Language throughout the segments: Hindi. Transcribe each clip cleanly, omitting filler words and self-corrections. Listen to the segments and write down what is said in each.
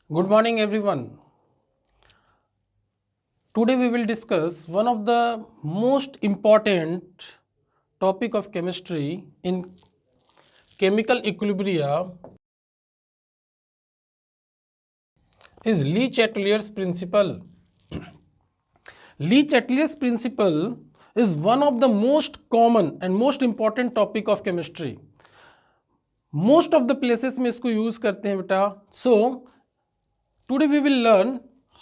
Good morning, everyone. Today we will discuss one of the most important topic of chemistry in chemical equilibria is Le-Chatelier's principle. Le-Chatelier's principle is one of the most common and most important topic of chemistry. Most of the places में इसको use करते हैं बेटा. So today we will learn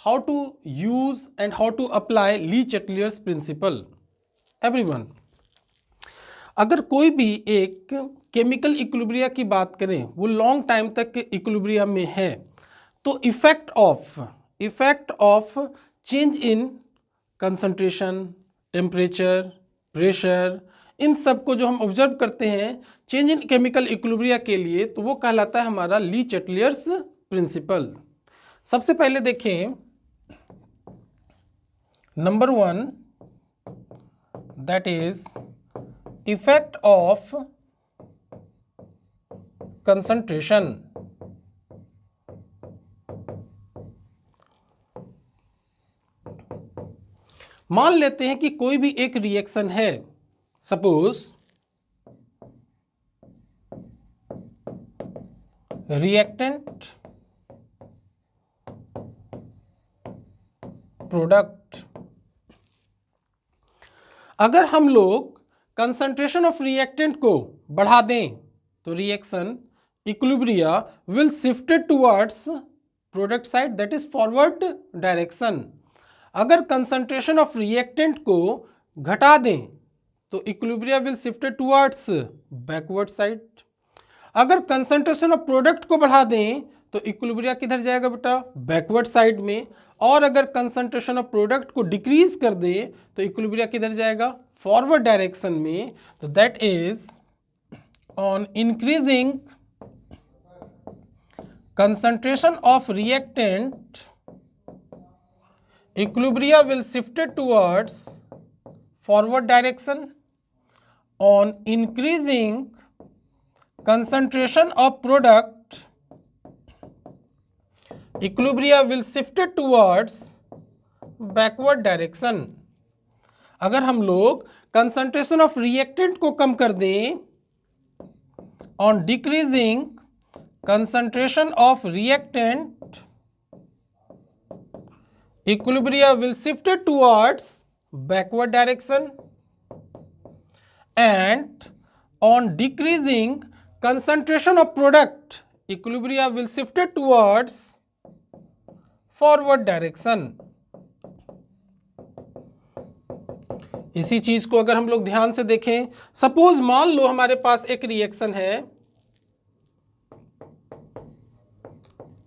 how to use and how to apply Le-Chatelier's principle. Everyone, अगर कोई भी एक केमिकल इक्विलिब्रिया की बात करें, वो लॉन्ग टाइम तक इक्विलिब्रिया में है, तो effect of change in concentration, temperature, pressure, इन सब को जो हम ऑब्जर्व करते हैं चेंज इन केमिकल इक्विलिब्रिया के लिए, तो वो कहलाता है हमारा ली-चैटलियर्स प्रिंसिपल. सबसे पहले देखें number 1, that is effect of concentration. मान लेते हैं कि कोई भी एक रिएक्शन है, सपोज रिएक्टेंट, प्रोडक्ट. अगर हम लोग कंसंट्रेशन ऑफ रिएक्टेंट को बढ़ा दें तो reaction equilibria will shifted towards product side, that is forward direction. अगर कंसंट्रेशन ऑफ रिएक्टेंट को घटा दें तो equilibria will shifted towards backward side. अगर कंसंट्रेशन ऑफ प्रोडक्ट को बढ़ा दें तो इक्विलिब्रिया किधर जाएगा बेटा? बैकवर्ड साइड में. और अगर कंसंट्रेशन ऑफ प्रोडक्ट को डिक्रीज कर दे तो इक्विलिब्रिया किधर जाएगा? फॉरवर्ड डायरेक्शन में. तो that is on increasing concentration of reactant, equilibria will shifted towards forward direction. On increasing concentration of product, equilibria will shifted towards backward direction. अगर हम लोग concentration of reactant को कम कर दें, on decreasing concentration of reactant, equilibria will shifted towards backward direction. And on decreasing concentration of product, equilibria will shifted towards forward direction. इसी चीज को अगर हम लोग ध्यान से देखें, सपोज मान लो हमारे पास एक रिएक्शन है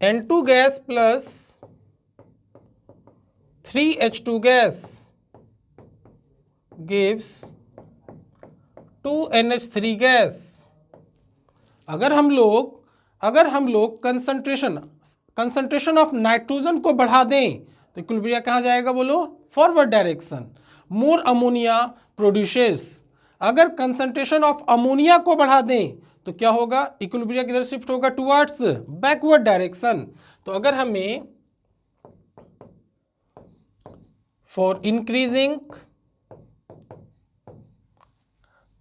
N2 gas plus 3H2 gas gives 2NH3 gas. अगर हम लोग कंसंट्रेशन ऑफ नाइट्रोजन को बढ़ा दें तो इक्विलिब्रिया कहाँ जाएगा बोलो? Forward direction. More ammonia produces. अगर कंसंट्रेशन ऑफ अमोनिया को बढ़ा दें तो क्या होगा? इक्विलिब्रिया किधर शिफ्ट होगा? Towards backward direction. तो अगर हमें for increasing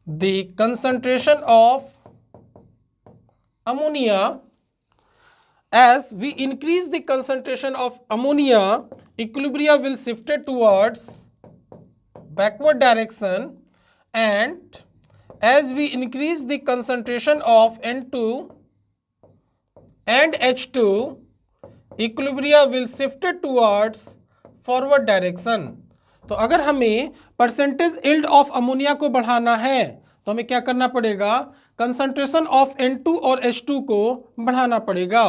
the concentration of ammonia, as we increase the concentration of ammonia, equilibria will shifted towards backward direction. And as we increase the concentration of N2 and H2, equilibria will shifted towards forward direction. तो अगर हमें परसेंटेज यील्ड ऑफ अमोनिया को बढ़ाना है तो हमें क्या करना पड़ेगा? कंसंट्रेशन ऑफ N2 और H2 को बढ़ाना पड़ेगा.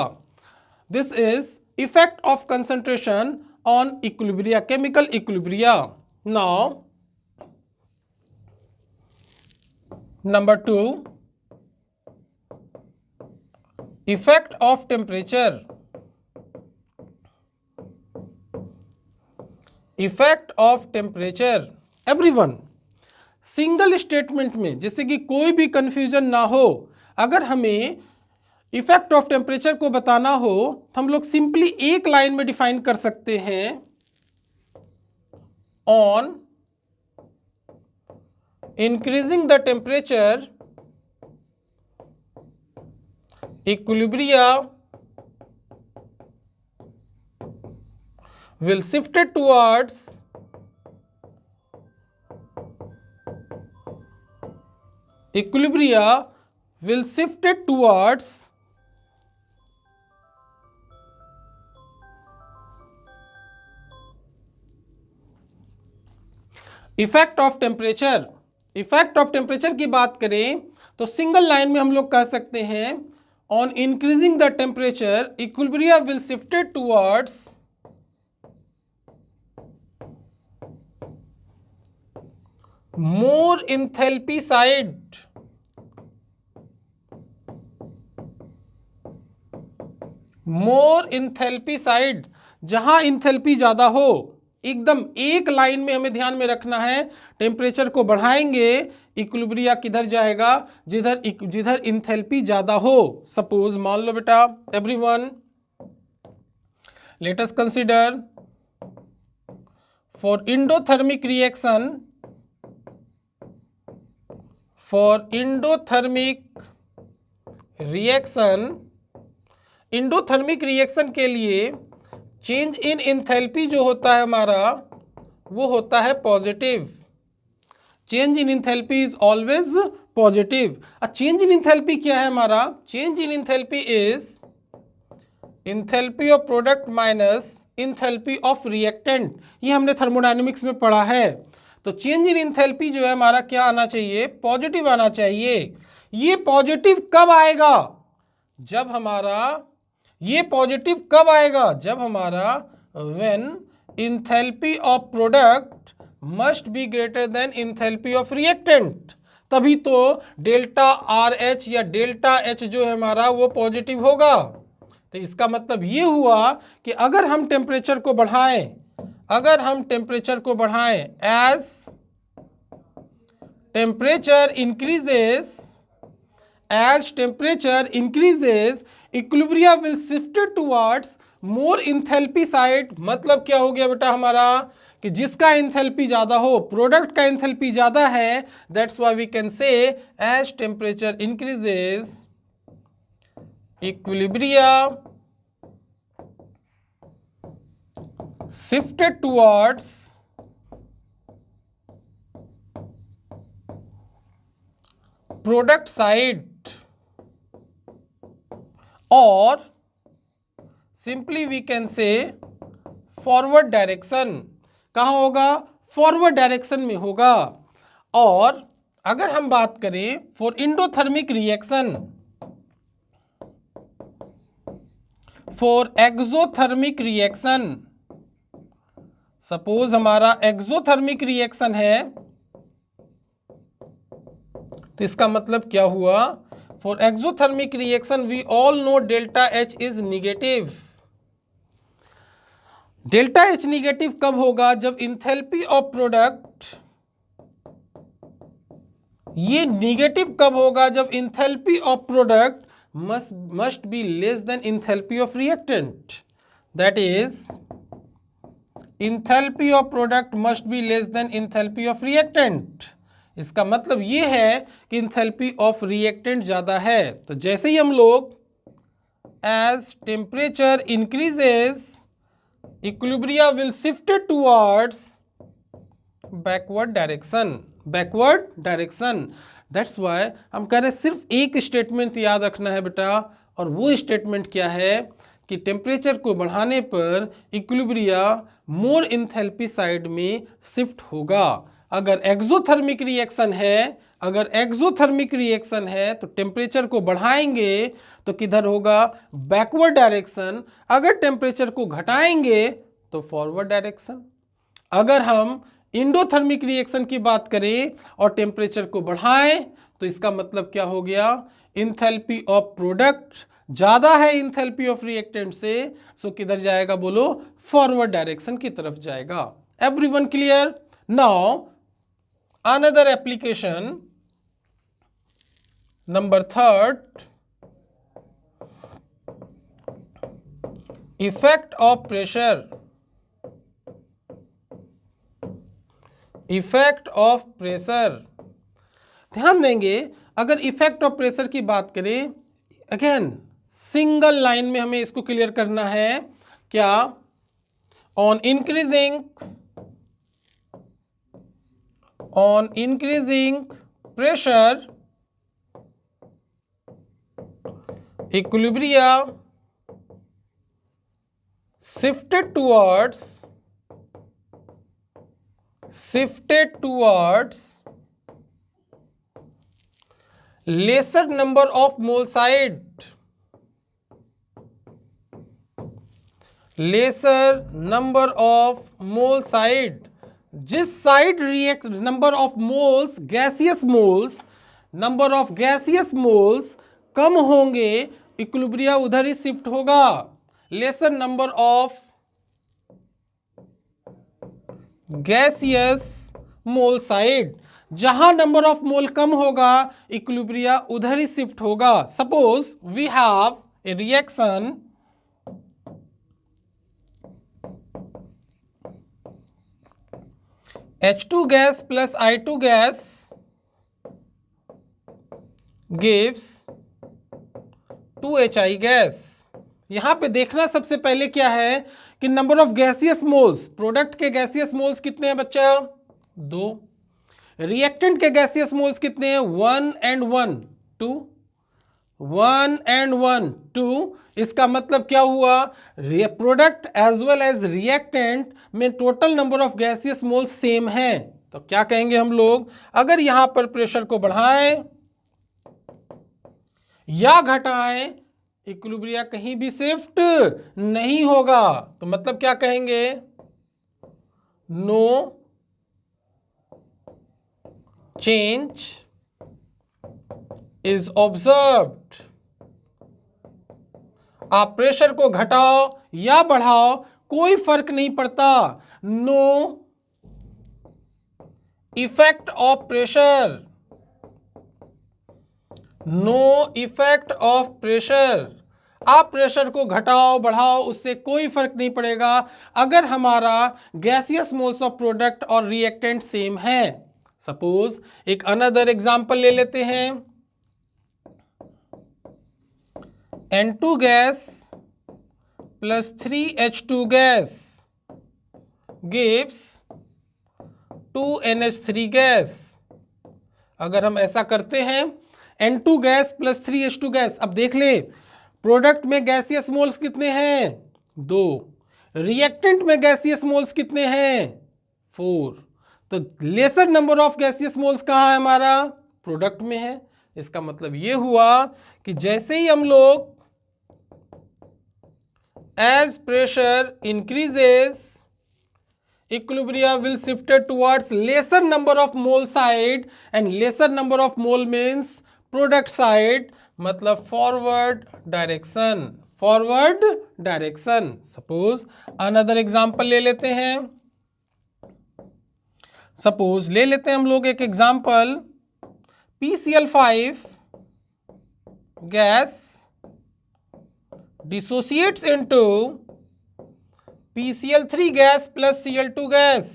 This is effect of concentration on equilibria, chemical equilibria. Now Number 2, effect of temperature. Effect of temperature. Everyone, single statement में जिससे कि कोई भी कंफ्यूजन ना हो, अगर हमें इफेक्ट ऑफ टेम्परेचर को बताना हो तो हम लोग सिंपली एक लाइन में डिफाइन कर सकते हैं, on increasing the temperature equilibria will shifted towards equilibria will shifted towards effect of temperature. Effect of temperature की बात करें तो सिंगल लाइन में हम लोग कह सकते हैं, on increasing the temperature equilibria will shifted towards more enthalpy side, more enthalpy side, जहां इंथैल्पी ज्यादा हो। एकदम एक लाइन में हमें ध्यान में रखना है, टेम्परेचर को बढ़ाएंगे इक्विलिब्रिया किधर जाएगा, जिधर जिधर इंथैल्पी ज्यादा हो। सपोज मान लो बेटा everyone, let us consider for endothermic reaction, for endothermic reaction, endothermic reaction के लिए चेंज इन एंथैल्पी जो होता है हमारा वो होता है positive. Change in enthalpy is always positive. Change in enthalpy क्या है हमारा, change in enthalpy is enthalpy of product minus enthalpy of reactant. ये हमने थर्मोडायनेमिक्स में पढ़ा है। तो चेंज इन एंथैल्पी जो है हमारा क्या आना चाहिए, पॉजिटिव आना चाहिए। ये पॉजिटिव कब आएगा, जब हमारा ये पॉजिटिव कब आएगा, जब हमारा when enthalpy of product must be greater than enthalpy of reactant, तभी तो डेल्टा आर एच या डेल्टा एच जो है हमारा वो पॉजिटिव होगा। तो इसका मतलब ये हुआ कि अगर हम टेम्परेचर को बढ़ाएं, अगर हम टेम्परेचर को बढ़ाएं, as temperature increases, as temperature increases equilibria will shifted towards more enthalpy side। मतलब क्या हो गया बेटा हमारा कि जिसका एंथैल्पी ज्यादा हो, प्रोडक्ट का एंथैल्पी ज्यादा है, that's why we can say as temperature increases equilibria shifted towards product side, और simply we can say forward direction. कहाँ होगा, फॉरवर्ड डायरेक्शन में होगा। और अगर हम बात करें for endothermic reaction, for exothermic reaction, suppose हमारा एक्सोथर्मिक रिएक्शन है, तो इसका मतलब क्या हुआ, for exothermic reaction we all know delta H is negative. Delta H negative कब होगा, जब इंथैल्पी ऑफ प्रोडक्ट, ये निगेटिव कब होगा, जब enthalpy of product must be less than enthalpy of reactant. That is enthalpy of product must be less than enthalpy of reactant. इसका मतलब ये है कि इंथैल्पी ऑफ रिएक्टेंट ज्यादा है। तो जैसे ही हम लोग as temperature increases equilibria will shifted towards backward direction, backward direction. That's why हम कह रहे हैं सिर्फ एक स्टेटमेंट याद रखना है बेटा, और वो स्टेटमेंट क्या है कि टेम्परेचर को बढ़ाने पर इक्विलिब्रिया मोर इंथैल्पी साइड में शिफ्ट होगा। अगर एक्सोथर्मिक रिएक्शन है, अगर एक्सोथर्मिक रिएक्शन है तो टेम्परेचर को बढ़ाएंगे तो किधर होगा, बैकवर्ड डायरेक्शन। अगर टेम्परेचर को घटाएंगे तो फॉरवर्ड डायरेक्शन। अगर हम एंडोथर्मिक रिएक्शन की बात करें और टेम्परेचर को बढ़ाएं तो इसका मतलब क्या हो गया, इंथैल्पी ऑफ प्रोडक्ट ज्यादा है इंथैल्पी ऑफ रिएक्टेंट से, सो किधर जाएगा बोलो, फॉरवर्ड डायरेक्शन की तरफ जाएगा। Everyone clear? Now another application, number 3rd, effect of pressure, effect of pressure. ध्यान देंगे, अगर इफेक्ट ऑफ प्रेशर की बात करें, अगेन सिंगल लाइन में हमें इसको क्लियर करना है। क्या? On increasing pressure equilibria shifted towards lesser number of mole side, lesser number of mole side। जिस side react number of moles, gaseous moles, number of gaseous moles कम होंगे, इक्विलिब्रिया उधर ही शिफ्ट होगा। Lesser number of gaseous mole side, जहां नंबर ऑफ मोल कम होगा, इक्विलिब्रिया उधर ही शिफ्ट होगा। Suppose we have a reaction H2 gas plus I2 gas gives 2HI gas. यहां पे देखना सबसे पहले क्या है कि number of gaseous moles, product के गैसियस मोल्स कितने हैं बच्चा? 2। रिएक्टेंट के गैसियस मोल्स कितने हैं? 1 and 1, 2। 1 and 1, 2। इसका मतलब क्या हुआ? Product as well as reactant में total number of gaseous moles same है। तो क्या कहेंगे हम लोग? अगर यहां पर प्रेशर को बढ़ाएं या घटाएं, इक्विलिब्रिया कहीं भी शिफ्ट नहीं होगा। तो मतलब क्या कहेंगे? No change is observed. आप प्रेशर को घटाओ या बढ़ाओ, कोई फर्क नहीं पड़ता। No effect of pressure, no effect of pressure. आप प्रेशर को घटाओ बढ़ाओ, उससे कोई फर्क नहीं पड़ेगा अगर हमारा गैसियस मोल्स ऑफ प्रोडक्ट और रिएक्टेंट सेम है। सपोज एक अनदर एग्जांपल ले लेते हैं। N2 gas plus 3H2 gas gives 2NH3 gas. अगर हम ऐसा करते हैं, N2 gas plus 3H2 gas, अब देख ले प्रोडक्ट में गैसियस मोल्स कितने हैं? 2। रिएक्टेंट में गैसियस मोल्स कितने हैं? 4। तो lesser number of gaseous moles कहाँ है हमारा? प्रोडक्ट में है। इसका मतलब ये हुआ कि जैसे ही हम लोग as pressure increases, equilibria will shifted towards lesser number of mole side, and lesser number of mole means product side, मतलब forward direction, forward direction। suppose another example ले लेते हैं। suppose ले लेते हैं हम लोग एक example, PCl5 gas dissociates into PCl3 gas plus Cl2 gas,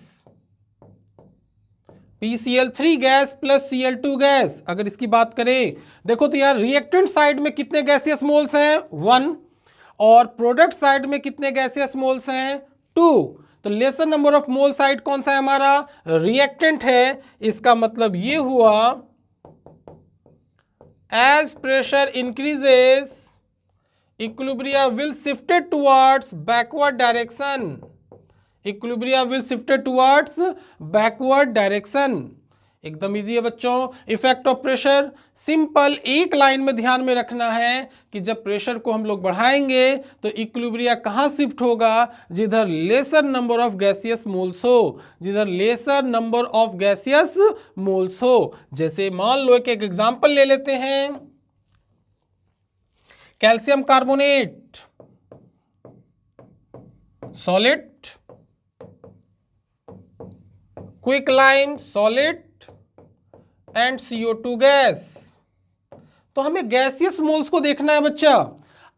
PCl3 gas plus Cl2 gas. अगर इसकी बात करें, देखो तो यार रिएक्टेंट साइड में कितने गैसियस मोल्स हैं? 1। और प्रोडक्ट साइड में कितने गैसियस मोल्स हैं? 2। तो lesser number of mole side कौन सा है हमारा? रिएक्टेंट है। इसका मतलब ये हुआ as pressure increases, equilibria will shifted towards backward direction, equilibria will shifted towards backward direction। एकदम इजी है बच्चों। इफेक्ट ऑफ प्रेशर सिंपल, एक लाइन में ध्यान में रखना है कि जब प्रेशर को हम लोग बढ़ाएंगे तो इक्विलिब्रिया कहाँ शिफ्ट होगा? जिधर lesser number of gaseous moles हो, जिधर lesser number of gaseous moles हो। जैसे मान लो एक एग्जांपल ले लेते हैं, calcium carbonate solid, quick lime solid and CO2 gas. तो हमें गैसियस मोल्स को देखना है बच्चा।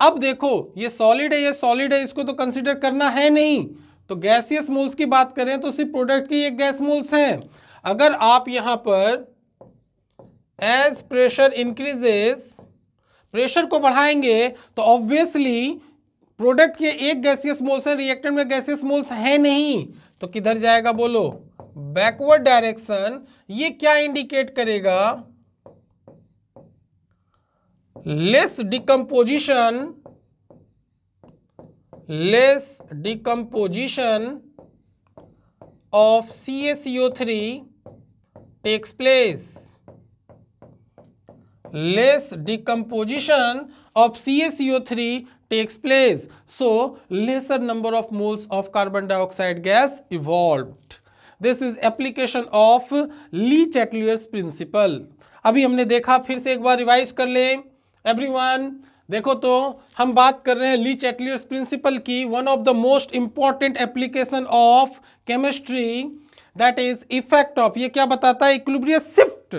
अब देखो ये सॉलिड है, ये सॉलिड है, इसको तो कंसिडर करना है नहीं। तो गैसियस मोल्स की बात करें तो सिर्फ प्रोडक्ट की एक गैस मोल्स हैं। अगर आप यहां पर एज प्रेशर इंक्रीजेस, प्रेशर को बढ़ाएंगे तो ऑब्वियसली प्रोडक्ट के एक गैसियस मोल्स है, रिएक्टेंट में गैसियस मोल्स है नहीं, तो किधर जाएगा बोलो, बैकवर्ड डायरेक्शन। ये क्या इंडिकेट करेगा, less decomposition of CaCO3 takes place. Less decomposition of CaCO3 takes place. So lesser number of moles of carbon dioxide gas evolved. This is application of Le Chatelier's principle. अभी हमने देखा, फिर से एक बार रिवाइज कर लें एवरीवन। देखो तो हम बात कर रहे हैं ली चैटलियर्स प्रिंसिपल की, one of the most important application of chemistry, that is effect of, ये क्या बताता है, इक्विलिब्रियम शिफ्ट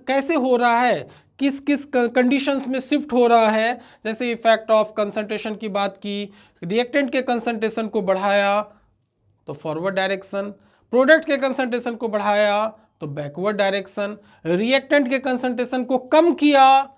कैसे हो रहा है, किस किस कंडीशंस में शिफ्ट हो रहा है। जैसे इफेक्ट ऑफ कंसंट्रेशन की बात की, रिएक्टेंट के कंसंट्रेशन को बढ़ाया तो फॉरवर्ड डायरेक्शन, प्रोडक्ट के कंसंट्रेशन को बढ़ाया तो बैकवर्ड डायरेक्शन, रिएक्टेंट के कंसंट्रेशन को कम किया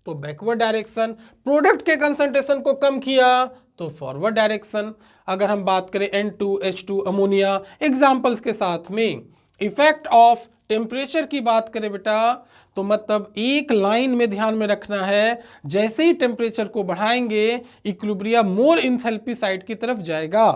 तो बैकवर्ड डायरेक्शन, प्रोडक्ट के कंसंट्रेशन को कम किया तो फॉरवर्ड डायरेक्शन। अगर हम बात करें N2H2 अमोनिया एग्जांपल्स के साथ में, इफेक्ट ऑफ टेम्परेचर की बात करें बेटा, तो मतलब एक लाइन में ध्यान में रखना है, जैसे ही टेम्परेचर को बढ़ाएंगे इक्विलिब्रियम मोर इंथैल्पी साइड की तरफ जाएगा।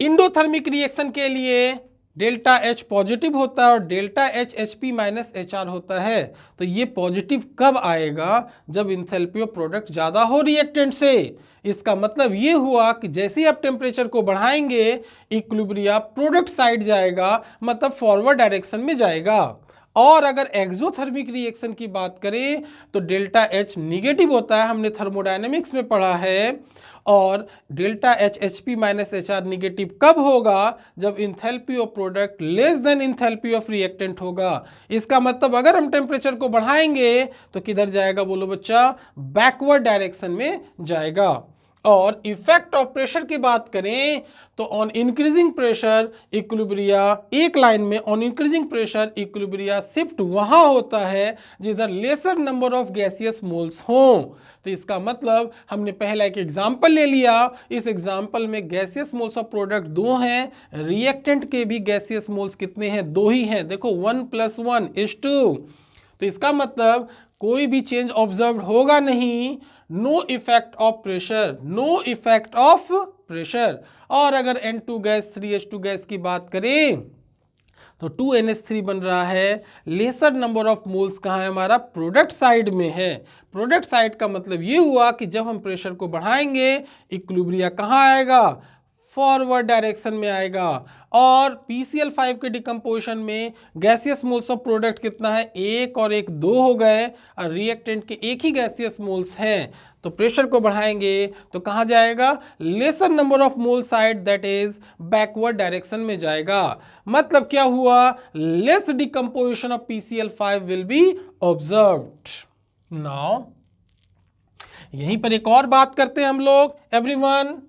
इंडोथर्मिक रिएक्शन के लिए डेल्टा H पॉजिटिव होता है और delta H Hp minus HR होता है। तो ये पॉजिटिव कब आएगा, जब इंथैल्पी ऑफ प्रोडक्ट ज्यादा हो रिएक्टेंट से। इसका मतलब ये हुआ कि जैसे ही आप टेम्परेचर को बढ़ाएंगे इक्विलिब्रियम प्रोडक्ट साइड जाएगा, मतलब फॉरवर्ड डायरेक्शन में जाएगा। और अगर एक्सोथर्मिक रिएक्शन की बात करें तो डेल्टा H निगेटिव होता है, हमने थर्मोडायनेमिक्स में पढ़ा है। और delta H Hp minus HR negative कब होगा, जब enthalpy of product less than enthalpy of reactant होगा। इसका मतलब अगर हम टेम्परेचर को बढ़ाएंगे तो किधर जाएगा बोलो बच्चा, बैकवर्ड डायरेक्शन में जाएगा। और इफेक्ट ऑफ प्रेशर की बात करें तो ऑन इंक्रीजिंग प्रेशर इक्विलिब्रियम, एक लाइन में on increasing pressure equilibrium shift वहां होता है जिधर lesser number of gaseous moles हों। तो इसका मतलब हमने पहला एक एग्जांपल ले लिया, इस एग्जांपल में गैसियस मोल्स ऑफ प्रोडक्ट 2 हैं, रिएक्टेंट के भी गैसियस मोल्स कितने हैं, 2 ही हैं। देखो 1 + 1 = 2। तो इसका मतलब कोई भी चेंज ऑब्जर्व होगा नहीं, no effect of pressure, no effect of pressure. और अगर N2 गैस 3H2 गैस की बात करें तो 2NH3 बन रहा है, लेसर नंबर ऑफ मोल्स कहाँ है, हमारा प्रोडक्ट साइड में है। प्रोडक्ट साइड का मतलब ये हुआ कि जब हम प्रेशर को बढ़ाएंगे इक्विलिब्रियम कहाँ आएगा, फॉरवर्ड डायरेक्शन में आएगा। और PCl5 के डिकम्पोजिशन में गैसियस मोल्स ऑफ प्रोडक्ट कितना है, 1 और 1 2 हो गए, और रिएक्टेंट के एक ही गैसियस मोल्स हैं। तो प्रेशर को बढ़ाएंगे तो कहाँ जाएगा, laser number of mole side, that is backward direction में जाएगा। मतलब क्या हुआ, less decomposition of PCl5 will be observed. Now यहीं पर एक और बात करते हैं हम लोग everyone.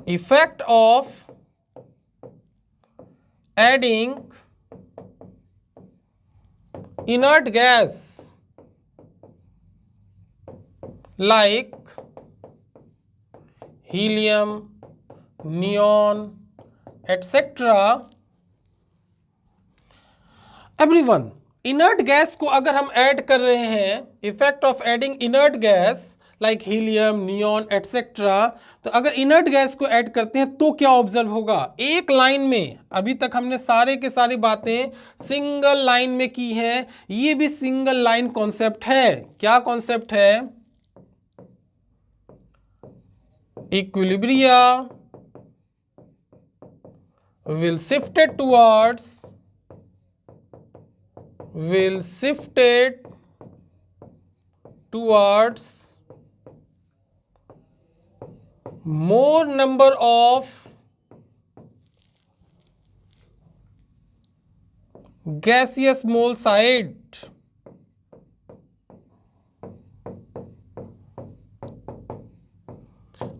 Effect of adding inert gas like helium, neon, etc. Everyone, inert gas को अगर हम ऐड कर रहे हैं, effect of adding inert gas like helium, neon etcetera, तो अगर इनर्ट गैस को ऐड करते हैं तो क्या ऑब्जर्व होगा, एक लाइन में। अभी तक हमने सारे के सारी बातें सिंगल लाइन में की है, ये भी सिंगल लाइन कॉन्सेप्ट है। क्या कॉन्सेप्ट है, equilibrium will shifted towards more number of gaseous mole side,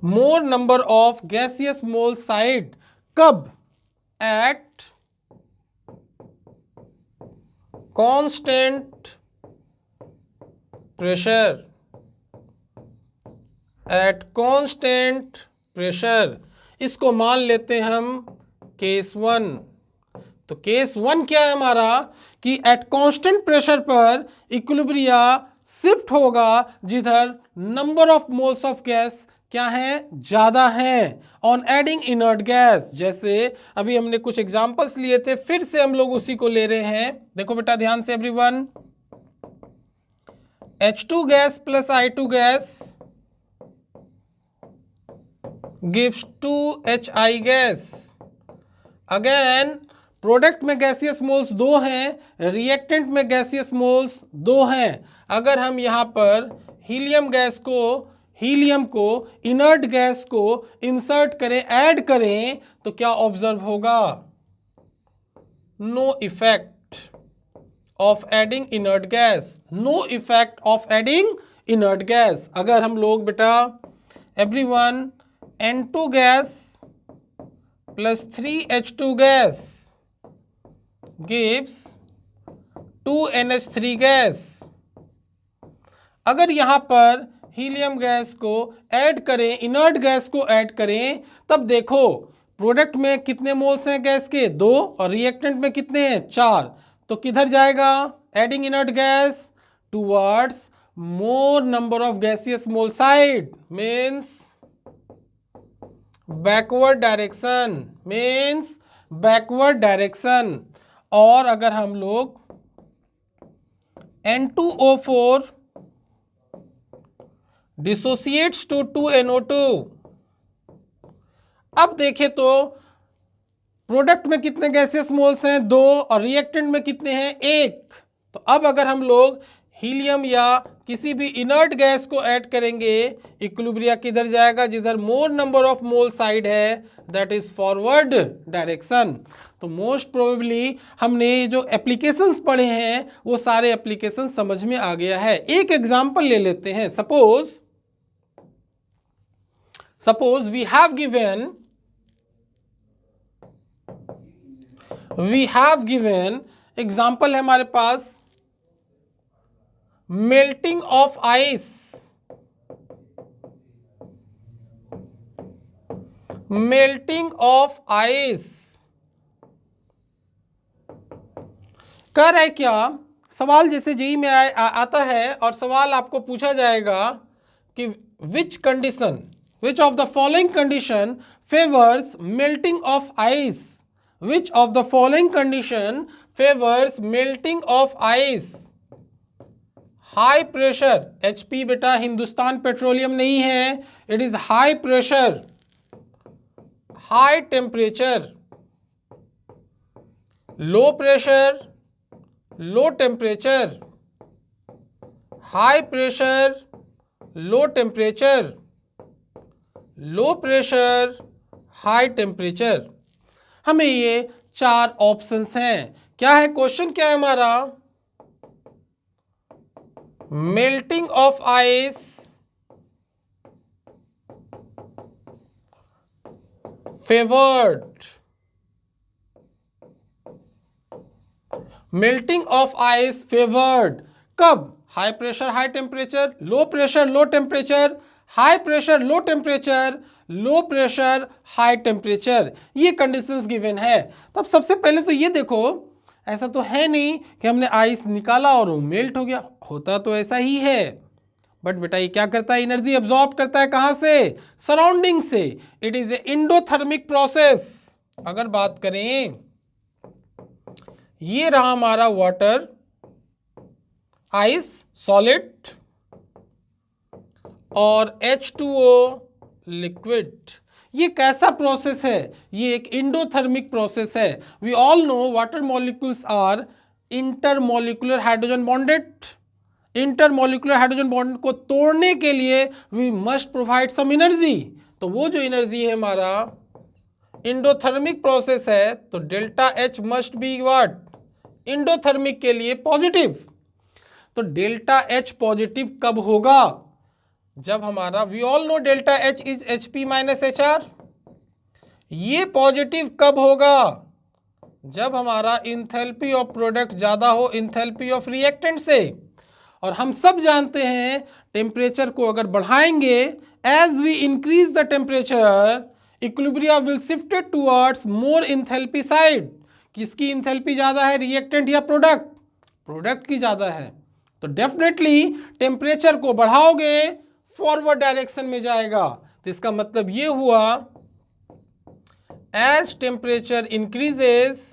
more number of gaseous mole side कब? at constant pressure, at constant pressure। इसको मान लेते हैं हम केस 1। तो केस 1 क्या है हमारा कि एट कांस्टेंट प्रेशर पर इक्विलिब्रिया शिफ्ट होगा जिधर number of moles of gas क्या है, ज्यादा है ऑन एडिंग इनर्ट गैस। जैसे अभी हमने कुछ एग्जांपल्स लिए थे, फिर से हम लोग उसी को ले रहे हैं। देखो बेटा ध्यान से everyone, H2 gas plus I2 gas gives 2HI gas. Again product में गैसियस मोल्स 2 हैं, रिएक्टेंट में गैसियस मोल्स 2 हैं। अगर हम यहाँ पर हीलियम को इनर्ट गैस को इंसर्ट करें, ऐड करें, तो क्या ऑब्जर्व होगा? No effect of adding inert gas, no effect of adding inert gas. अगर हम लोग बेटा everyone N2 gas plus 3H2 gas gives 2NH3 gas. अगर यहां पर हीलियम गैस को ऐड करें, इनर्ट गैस को ऐड करें, तब देखो प्रोडक्ट में कितने मोल्स हैं गैस के? 2, और रिएक्टेंट में कितने हैं? 4। तो किधर जाएगा adding inert gas? Towards more number of gaseous mole side, means backward direction, means backward direction. और अगर हम लोग N2O4 डिसोसिएट्स टू 2NO2, अब देखें तो प्रोडक्ट में कितने गैसियस मोल्स हैं? 2, और रिएक्टेंट में कितने हैं? 1। तो अब अगर हम लोग हीलियम या किसी भी इनर्ट गैस को ऐड करेंगे, इक्विलिब्रिया किधर जाएगा? जिधर मोर नंबर ऑफ मोल साइड है, दैट इज फॉरवर्ड डायरेक्शन। तो मोस्ट प्रोबेबली हमने जो एप्लीकेशंस पढ़े हैं वो सारे एप्लीकेशन समझ में आ गया है। एक एग्जांपल ले लेते हैं। Suppose we have given example है हमारे पास melting of ice, melting of ice. कह रहा है क्या सवाल, जैसे जेईई में आता है और सवाल आपको पूछा जाएगा कि which of the following condition favours melting of ice, which of the following condition favours melting of ice? High pressure, HP बेटा हिंदुस्तान पेट्रोलियम नहीं है, it is high pressure, high temperature, low pressure, low temperature, high pressure, low temperature, low pressure, high temperature. हमें ये 4 ऑप्शंस हैं। क्या है क्वेश्चन, क्या है हमारा? Melting of ice favoured, melting of ice favoured कब? High pressure high temperature, low pressure low temperature, high pressure low temperature, low pressure high temperature. ये कंडीशंस गिवन है। तो अब सबसे पहले तो ये देखो, ऐसा तो है नहीं कि हमने आइस निकाला और वो मेल्ट हो गया, होता तो ऐसा ही है, बट बेटा ये क्या करता है? एनर्जी एब्जॉर्ब करता है। कहां से? सराउंडिंग से। It is a endothermic process. अगर बात करें, ये रहा हमारा वाटर, आइस सॉलिड और H2O लिक्विड। ये कैसा प्रोसेस है? ये एक एंडोथर्मिक प्रोसेस है। We all know water molecules are intermolecular hydrogen bonded. Intermolecular hydrogen bond को तोड़ने के लिए we must provide some energy. तो वो जो एनर्जी है हमारा एंडोथर्मिक प्रोसेस है, तो delta H must be what? Endothermic के लिए पॉजिटिव। तो डेल्टा एच पॉजिटिव कब होगा? जब हमारा, we all know delta H is H P minus H R. ये पॉजिटिव कब होगा? जब हमारा इंथैल्पी ऑफ प्रोडक्ट ज्यादा हो इंथैल्पी ऑफ रिएक्टेंट से। और हम सब जानते हैं टेम्परेचर को अगर बढ़ाएंगे, as we increase the temperature, equilibrium will shifted towards more enthalpy side. किसकी इंथैल्पी ज्यादा है, रिएक्टेंट या प्रोडक्ट? प्रोडक्ट की ज्यादा है। तो डेफिनेटली टेम्परेचर को बढ़ाओगे, फॉरवर्ड डायरेक्शन में जाएगा। तो इसका मतलब ये हुआ, as temperature increases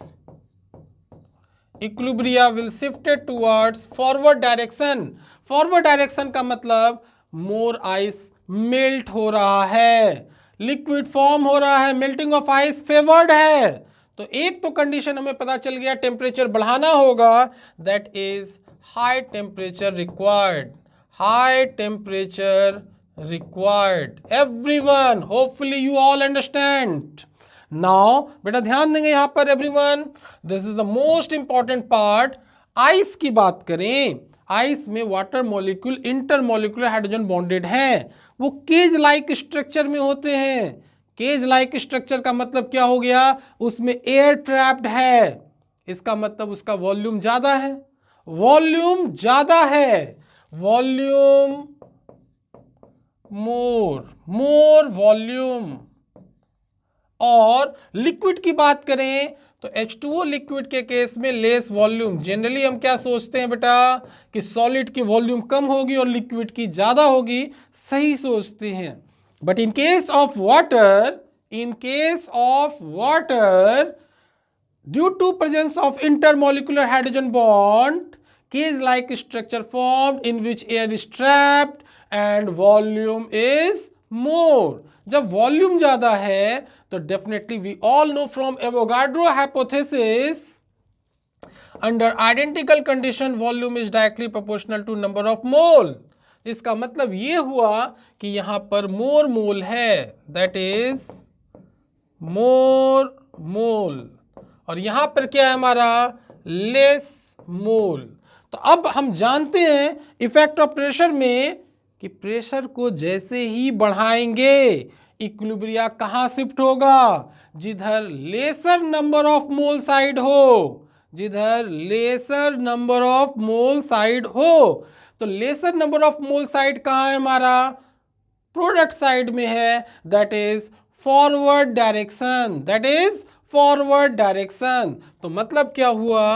equilibrium will shifted towards forward direction. Forward direction का मतलब मोर आइस मेल्ट हो रहा है, लिक्विड फॉर्म हो रहा है, मेल्टिंग ऑफ आइस फेवर्ड है। तो एक तो कंडीशन हमें पता चल गया, टेम्परेचर बढ़ाना होगा, that is high temperature required. High temperature required. Everyone, hopefully you all understand. Now बेटा ध्यान देंगे यहां पर everyone, this is the most important part. Ice की बात करें, आइस में water molecule intermolecular hydrogen bonded हैं, वो केज लाइक स्ट्रक्चर में होते हैं। केज लाइक स्ट्रक्चर का मतलब क्या हो गया, उसमें एयर ट्रैप्ड है। इसका मतलब उसका वॉल्यूम ज्यादा है, वॉल्यूम ज्यादा है, वॉल्यूम मोर वॉल्यूम। और लिक्विड की बात करें तो H2O लिक्विड के केस में लेस वॉल्यूम। जनरली हम क्या सोचते हैं बेटा कि सॉलिड की वॉल्यूम कम होगी और लिक्विड की ज्यादा होगी, सही सोचते हैं। But in case of water, due to presence of intermolecular hydrogen bond, cage like structure formed in which air is trapped and volume is more. जब वॉल्यूम ज्यादा है तो definitely we all know from Avogadro hypothesis, under identical condition volume is directly proportional to number of mole. इसका मतलब ये हुआ कि यहां पर मोर मोल है, दैट इज मोर मोल, और यहां पर क्या है हमारा, लेस मोल। तो अब हम जानते हैं इफेक्ट ऑफ प्रेशर में कि प्रेशर को जैसे ही बढ़ाएंगे इक्विलिब्रियम कहां शिफ्ट होगा, जिधर lesser number of mole side हो, जिधर lesser number of mole side हो। तो lesser number of mole side कहां है हमारा, प्रोडक्ट साइड में है, that is forward direction, that is forward direction. तो मतलब क्या हुआ,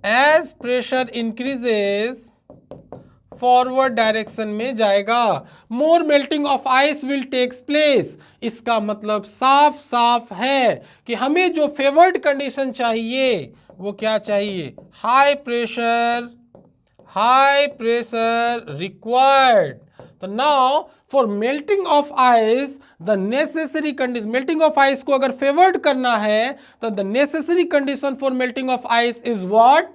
as pressure increases forward direction में जाएगा, more melting of ice will takes place. इसका मतलब साफ साफ है कि हमें जो फेवर्ड कंडीशन चाहिए वो क्या चाहिए, हाई प्रेशर रिक्वायर्ड। तो now for melting of ice the necessary condition, melting of ice को अगर फेवर्ड करना है तो the necessary condition for melting of ice is what,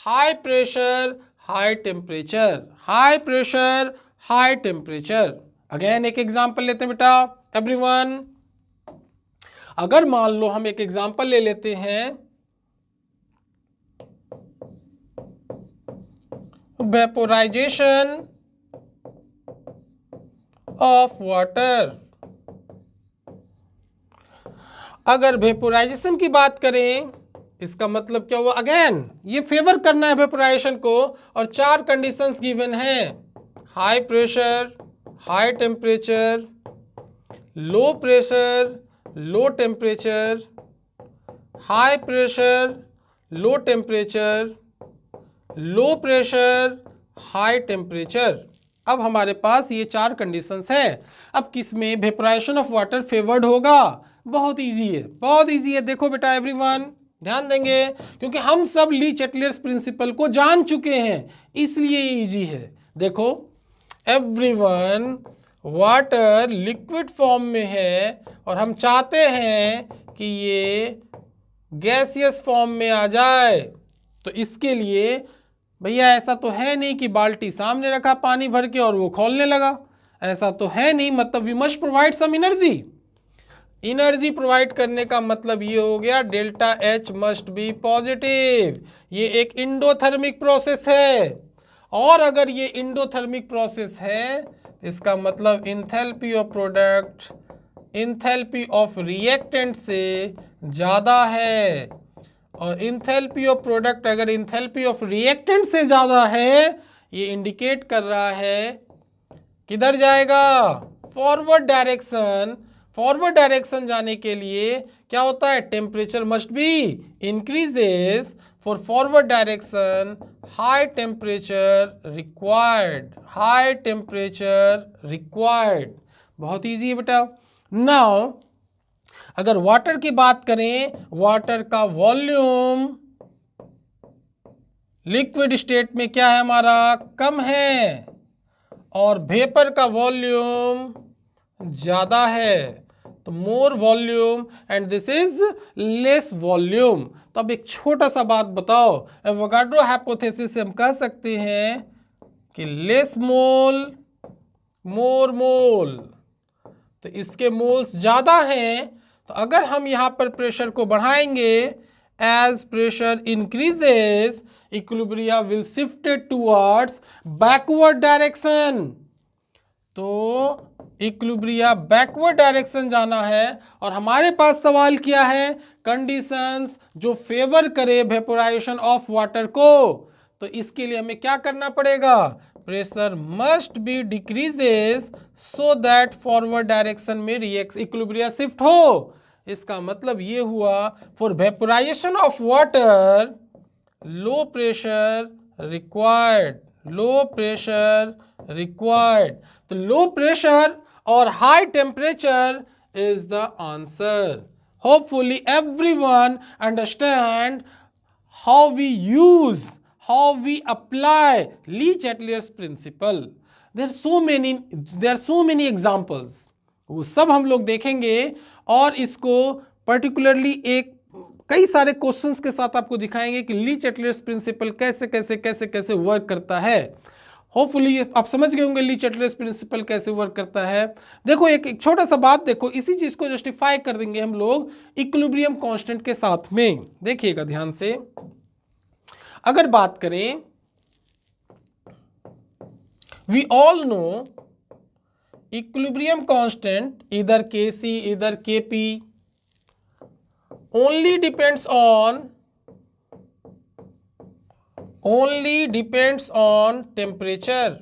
high pressure high temperature, high pressure high temperature. Again एक एग्जांपल लेते हैं बेटा एवरीवन। अगर मान लो हम एक एग्जांपल ले लेते हैं, वेपोराइजेशन ऑफ वाटर। अगर वेपोराइजेशन की बात करें, इसका मतलब क्या हुआ, अगेन ये फेवर करना है वेपोराइजेशन को, और चार कंडीशंस गिवन हैं, high pressure high temperature, low pressure low temperature, high pressure low temperature, low pressure high temperature. अब हमारे पास ये चार कंडीशंस हैं। अब किसमें वेपोराइजेशन ऑफ वाटर फेवर्ड होगा, बहुत इजी है, बहुत इजी है। देखो बेटा एवरीवन ध्यान देंगे, क्योंकि हम सब ली चैटलियर्स प्रिंसिपल को जान चुके हैं, इसलिए इजी है। देखो एवरीवन, वाटर लिक्विड फॉर्म में है और हम चाहते हैं कि ये गैसियस फॉर्म में आ जाए। तो इसके लिए भैया ऐसा तो है नहीं कि बाल्टी सामने रखा पानी भर के और वो खोलने लगा, ऐसा तो है नहीं, मतलब we must provide some energy. Energy provide करने का मतलब ये हो गया delta H must be positive. ये एक इंडोथर्मिक प्रोसेस है, और अगर ये इंडोथर्मिक प्रोसेस है इसका मतलब enthalpy of product enthalpy of reactant से ज़्यादा है, और इंथैल्पी ऑफ प्रोडक्ट अगर इंथैल्पी ऑफ रिएक्टेंट से ज़्यादा है ये इंडिकेट कर रहा है किधर जाएगा, फॉरवर्ड डायरेक्शन। फॉरवर्ड डायरेक्शन जाने के लिए क्या होता है, temperature must be increases. For forward direction high temperature required, high temperature required. बहुत ईजी है बेटा। नाउ अगर वाटर की बात करें, वाटर का वॉल्यूम लिक्विड स्टेट में क्या है हमारा, कम है, और वेपर का वॉल्यूम ज़्यादा है, तो मोर volume and this is less volume. तो अब एक छोटा सा बात बताओ, एवोगाड्रो हाइपोथेसिस से हम कह सकते हैं कि लेस मोल मोर मोल, तो इसके मोल्स ज़्यादा हैं, तो अगर हम यहाँ पर प्रेशर को बढ़ाएंगे, as pressure increases equilibria will shifted towards backward direction. तो इक्विलिब्रिया बैकवर्ड डायरेक्शन जाना है, और हमारे पास सवाल क्या है, कंडीशंस जो फेवर करे वेपोराइजेशन ऑफ वाटर को। तो इसके लिए हमें क्या करना पड़ेगा, pressure must be decreases so that forward direction में इक्विलिब्रिया शिफ्ट हो। इसका मतलब ये हुआ, for vaporisation of water low pressure required, low pressure required. तो लो प्रेशर और high temperature is the answer. Hopefully everyone understand how we use, how we apply Le Chatelier's principle. There are so many examples. वो सब हम लोग देखेंगे, और इसको पर्टिकुलरली एक कई सारे क्वेश्चंस के साथ आपको दिखाएंगे कि ली चैटलियर्स प्रिंसिपल कैसे कैसे कैसे कैसे वर्क करता है। होपफुली आप समझ गए होंगे ली चैटलियर्स प्रिंसिपल कैसे वर्क करता है। देखो एक छोटा सा बात देखो, इसी चीज को जस्टिफाई कर देंगे हम लोग इक्विलिब्रियम कांस्टेंट के साथ में। देखिएगा ध्यान से, अगर बात करें, we all know equilibrium constant इधर Kc इधर Kp only depends on temperature।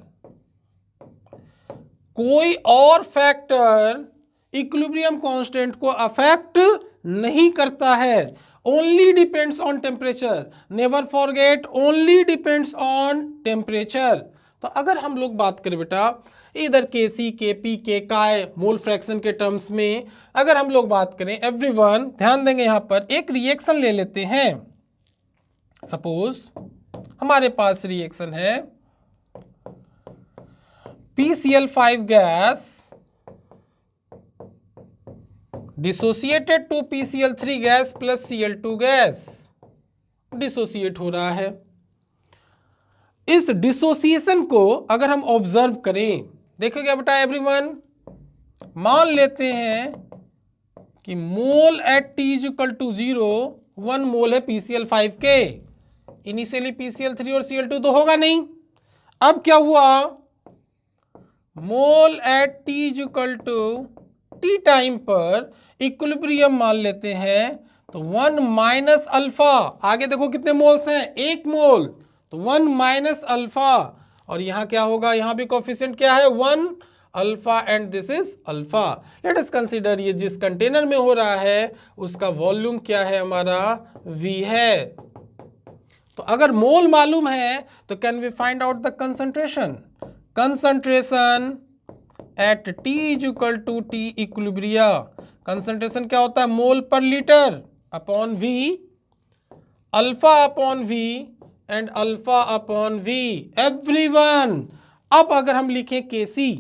कोई और फैक्टर इक्विलिब्रियम कांस्टेंट को अफेक्ट नहीं करता है। Only depends on temperature, never forget, only depends on temperature. तो अगर हम लोग बात करें बेटा इधर Kc Kp Kki mole fraction के टर्म्स में, अगर हम लोग बात करें, एवरीवन ध्यान देंगे, यहां पर एक रिएक्शन ले लेते हैं। सपोज हमारे पास रिएक्शन है PCl5 gas dissociated to PCl3 gas plus Cl2 gas, dissociate हो रहा है। इस डिसोसिएशन को अगर हम ऑब्जर्व करें, देखो क्या बेटा एवरीवन, मान लेते हैं कि mole at T is equal to 0, 1 mole है PCl5 के। इनिशियली PCl3 और Cl2 तो होगा नहीं। अब क्या हुआ, mole at T is equal to T time पर इक्विलिब्रियम मान लेते हैं, तो 1 माइनस अल्फा, आगे देखो कितने मोल्स हैं, 1 मोल, तो 1 माइनस अल्फा, और यहां क्या होगा, यहां भी कोफिशिएंट क्या है 1 alpha, and this is alpha. Let us consider ये जिस कंटेनर में हो रहा है उसका वॉल्यूम क्या है हमारा, V है। तो अगर मोल मालूम है तो can we find out the concentration. Concentration at T is equal to T equilibria, concentration क्या होता है, mole per litre upon V, alpha upon V and alpha upon V everyone. अब अगर हम लिखें Kc,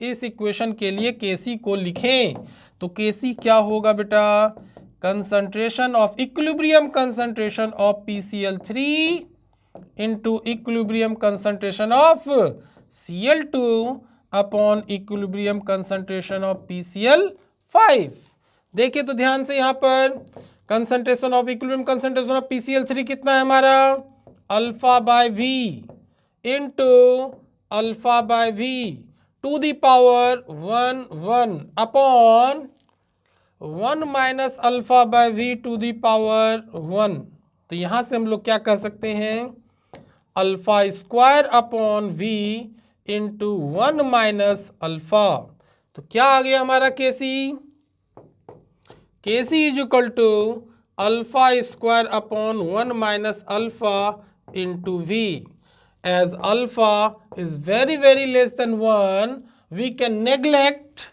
इस इक्वेशन के लिए Kc को लिखें, तो Kc क्या होगा बेटा, concentration of equilibrium concentration of PCl3 into equilibrium concentration of Cl2 upon equilibrium concentration of PCl5। देखिए तो ध्यान से यहाँ पर concentration of equilibrium concentration of PCl3 कितना है हमारा alpha by V into alpha by V to the power 1 upon 1 minus alpha by V to the power 1। तो यहां से हम लोग क्या कह सकते हैं alpha square upon V into 1 minus alpha. तो क्या आ गया हमारा KC is equal to alpha square upon 1 minus alpha into V. As alpha is very very less than 1 we can neglect